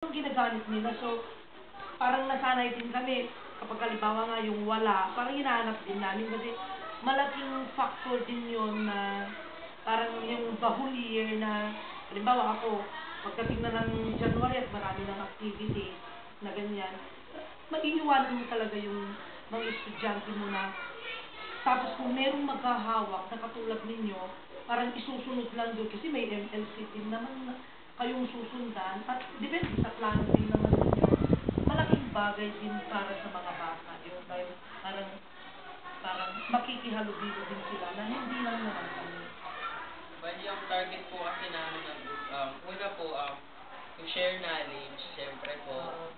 Yung ginagamit nila. So, parang nasanay din kami. Kapag halimbawa nga yung wala, parang hinahanap din namin kasi malaking factor din yun na parang yung the whole year na, halimbawa ako, pagdating na ng January at marami ng activity na ganyan, maiiwanan mo talaga yung mga estudyante mo na tapos kung merong maghahawak na katulad ninyo, parang isusunod lang doon kasi may MLC din naman kayong susundan at depende sa plano din naman ninyo. Malaking bagay din para sa mga bata yun dahil parang makikihalubilo din sila na hindi lang naman kami. Bali, yung target po kasi namin una po, to share knowledge, syempre po.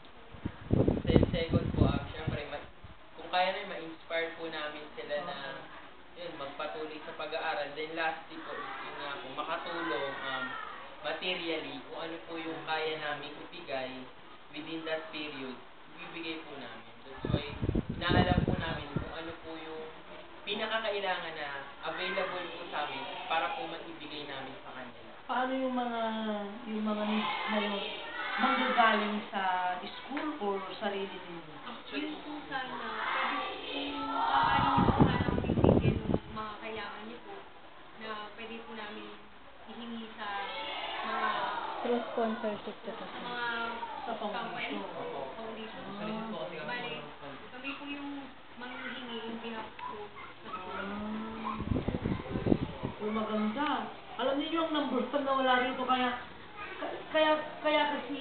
Then second po, syempre, kung kaya na ma-inspire po namin sila na yun, magpatuloy sa pag-aaral. Then lastly po, yun nga po, makatulong materially kung ano po yung kaya namin ibigay within that period, ibibigay po namin. That's why, inaalam po namin kung ano po yung pinakakailangan na available po sa amin para po maibigay namin sa kanila. Paano yung mga needs na yun? Manggagaling sa school or sarili ninyo? Yun po sana, pwede kung maaari niyo po sana bibigyan ng mga kailangan niyo po na pwede po namin ihingi sa mga Through sponsorship to kasi. mga Sa company foundation. po, foundation. Bali, kami po yung manghihingi yung pinag-po sa school. Maganda. Alam niyo yung number 1 na wala rito kaya kasi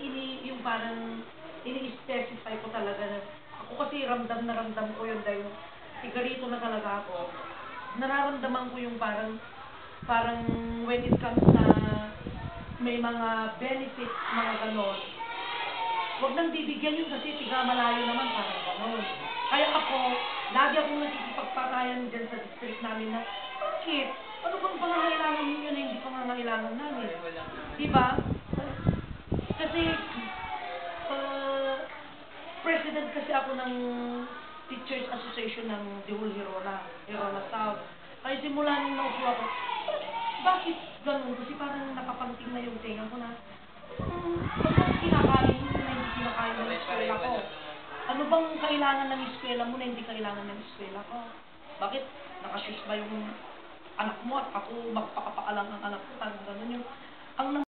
yung parang ini-specify ko talaga na ako kasi ramdam na ramdam ko yun dahil tigarito na talaga ako. Nararamdaman ko yung parang when it comes na may mga benefits, mga ganon. Huwag nang bibigyan yun kasi tiga malayo naman parang ganon. Kaya ako, lagi akong nakikipagpatayan dyan sa district namin na, bakit? Ano bang pangangailangan ninyo na hindi pangangailangan namin? Diba? Kasi, president kasi ako ng Teachers Association ng Dihul Hirona South. Kaya simula nung naupo ako, bakit ganun? Kasi parang nakapanting na yung tenga ko na, bakit kinakain mo na hindi kinakain ng eskwela ko? Ano bang kailangan ng eskwela mo na hindi kailangan ng eskwela ko? Bakit? Nakashoes ba yung anak mo at ako magpakapaalang ang anak ko? Parang ganun yung, ang